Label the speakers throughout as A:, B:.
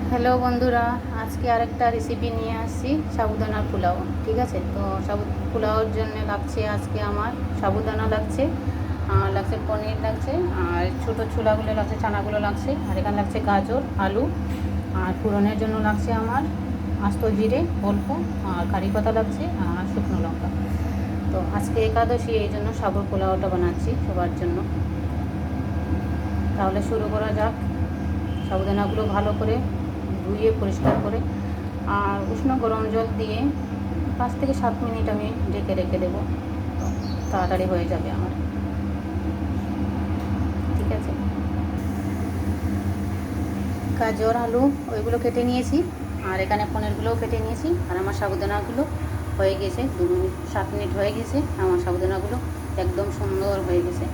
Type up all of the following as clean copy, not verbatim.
A: Hello বন্ধুরা, আজকে আরেকটা রেসিপি নিয়ে আসছি সাবুদানার পোলাও। ঠিক আছে, তো পোলাওর জন্য লাগছে আজকে আমার সাবুদানা লাগছে, আর লাগছে পনির লাগছে, আর ছোটো ছোলাগুলো লাগছে, চানাগুলো লাগছে, আর এখানে লাগছে গাজর, আলু, আর ফোড়নের জন্য লাগছে আমার আস্ত জিরে অল্প, আর কারি পাতা লাগছে, আর শুকনো লঙ্কা। তো আজকে একাদশী, এই জন্য সাবুর পোলাওটা বানাচ্ছি সবার জন্য। তাহলে শুরু করা যাক। সাবুদানাগুলো ভালো করে ধুয়ে পরিষ্কার করে আর উষ্ণ গরম জল দিয়ে 5 থেকে 7 মিনিট আমি ঢেকে রেখে দেবো, তাড়াতাড়ি হয়ে যাবে আমার। ঠিক আছে, গাজর আলু ওইগুলো কেটে নিয়েছি, আর এখানে পনিরগুলোও কেটে নিয়েছি, আর আমার সাবুদানাগুলো হয়ে গেছে। 7 মিনিট হয়ে গেছে, আমার সাবুদানাগুলো একদম সুন্দর হয়ে গেছে।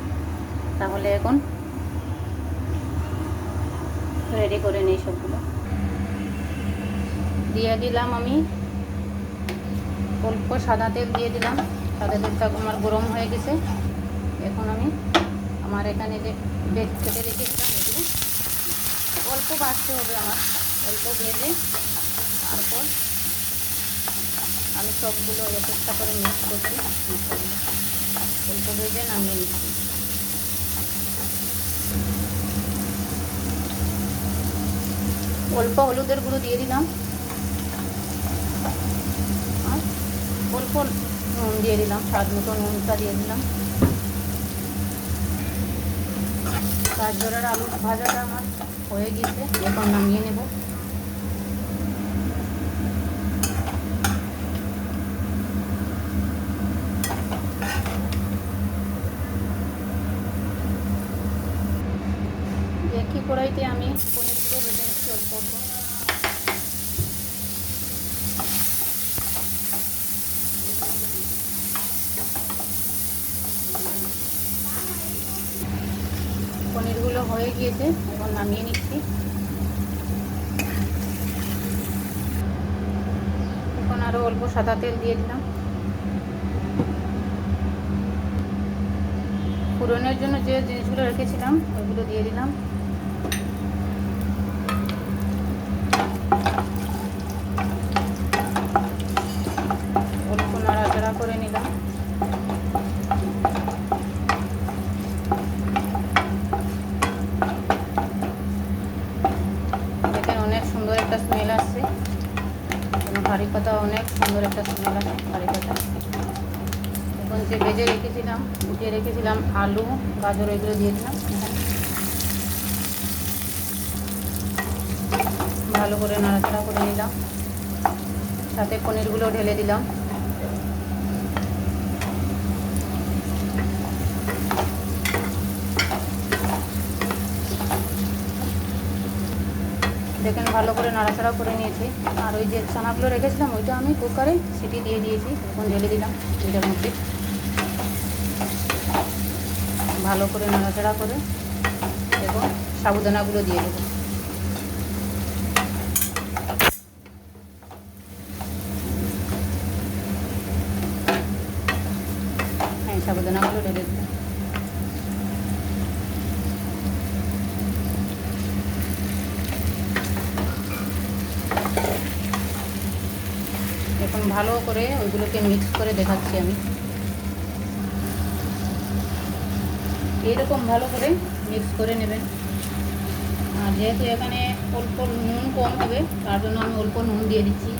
A: তাহলে এখন রেডি করে নিই সবগুলো। দিয়ে দিলাম আমি অল্প সাদা তেল দিয়ে দিলাম। সাদা তেলটা আমার গরম হয়ে গেছে। এখন আমি আমার এখানে যে বেগ কেটে রেখেছিলাম এগুলো অল্প ভাজতে হবে আমার, অল্প ভেজে তারপর আমি সবগুলো একটা করে মিক্স করছি। মশলাগুলো অল্প ভেজে নামিয়ে নিচ্ছি। অল্প হলুদের গুঁড়ো দিয়ে দিলাম, আর অল্প নুন দিয়ে দিলাম, স্বাদ মতো নুনটা দিয়ে দিলাম। গাজরের আলু ভাজাটা আমার হয়ে গেছে, এখন নামিয়ে নেব। একই কড়াইতে আমি পনিরগুলো ভেজে নিচ্ছি অল্প অল্প। পনিরগুলো হয়ে গিয়েছে, এখন নামিয়ে নিচ্ছি। এখন আরও অল্প সাদা তেল দিয়ে দিলাম। ফোড়নের জন্য যে জিনিসগুলো রেখেছিলাম ওইগুলো দিয়ে দিলাম। অল্প নাড়াচাড়া করে নিলাম। দেখেন অনেক সুন্দর একটা স্মেল আসছে, কারি পাতা অনেক সুন্দর একটা স্মেল আসে কারি পাতা। এখন যে ভেজে রেখেছিলাম, উঠিয়ে রেখেছিলাম আলু গাজর এগুলো দিয়ে দিলাম। ভালো করে নাড়াচাড়া করে নিলাম, সাথে পনিরগুলো ঢেলে দিলাম। দেখেন ভালো করে নাড়াচাড়া করে নিয়েছি, আর ওই যে চানাগুলো রেখেছিলাম ওইটা আমি কুকারে সিটি দিয়ে দিয়েছি। এখন ঢেলে দিলাম এটার মধ্যে, ভালো করে নাড়াচাড়া করে এবং সাবুদানাগুলো দিয়ে দেবো। হ্যাঁ, সাবুদানাগুলো ঢেলে দিলাম। এখন ভালো করে ওইগুলোকে মিক্স করে দেখাচ্ছি আমি। এইরকম ভালো করে মিক্স করে নেবেন। আর যেহেতু এখানে অল্প নুন কম হবে, তার জন্য আমি অল্প নুন দিয়ে দিচ্ছি।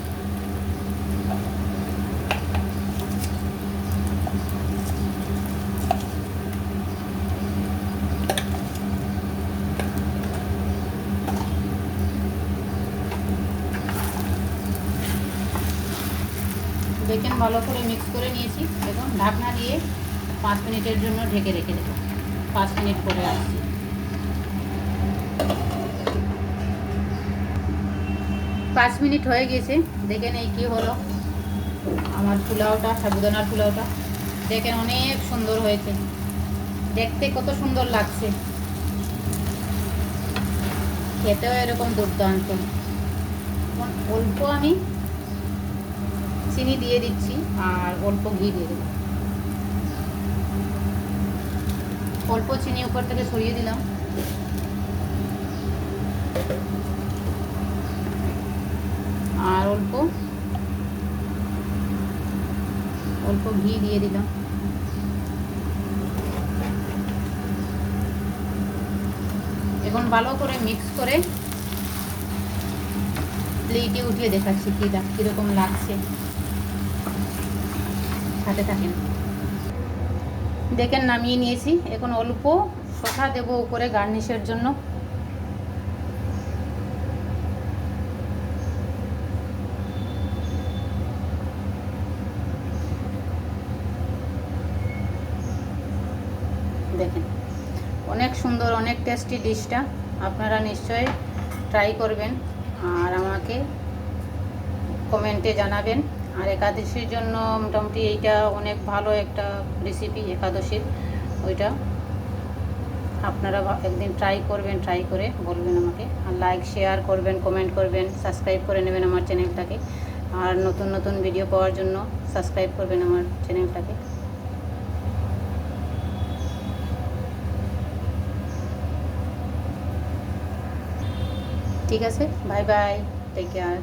A: দেখেন ভালো করে মিক্স করে নিয়েছি। এখন ঢাকনা দিয়ে 5 মিনিটের জন্য ঢেকে রেখে দেবো। 5 মিনিট পরে আসছি। 5 মিনিট হয়ে গেছে, দেখেন এই কী হলো আমার পোলাওটা, সাবুদানার পোলাওটা। দেখেন অনেক সুন্দর হয়েছে, দেখতে কত সুন্দর লাগছে, খেতেও এরকম দুর্দান্ত। অল্প আমি চিনি দিয়ে দিচ্ছি, আর অল্প ঘি দিয়ে দেবো। অল্প চিনি উপর থেকে ছড়িয়ে দিলাম। অল্প ঘি দিয়ে দিলাম। এখন ভালো করে মিক্স করে প্লেটে উঠিয়ে দেখাচ্ছি কীরকম লাগছে। সাথে থাকেন। দেখেন নামিয়ে নিয়েছি। এখন অল্প শসা দেবো উপরে গার্নিশের জন্য। দেখেন অনেক সুন্দর, অনেক টেস্টি ডিশটা। আপনারা নিশ্চয়ই ট্রাই করবেন আর আমাকে কমেন্টে জানাবেন। আর একাদশীর জন্য মোটামুটি এইটা অনেক ভালো একটা রেসিপি একাদশীর। ওইটা আপনারা একদিন ট্রাই করবেন, ট্রাই করে বলবেন আমাকে। আর লাইক শেয়ার করবেন, কমেন্ট করবেন, সাবস্ক্রাইব করে নেবেন আমার চ্যানেলটাকে। আর নতুন নতুন ভিডিও পাওয়ার জন্য সাবস্ক্রাইব করবেন আমার চ্যানেলটাকে। ঠিক আছে, বাই বাই, টেক কেয়ার।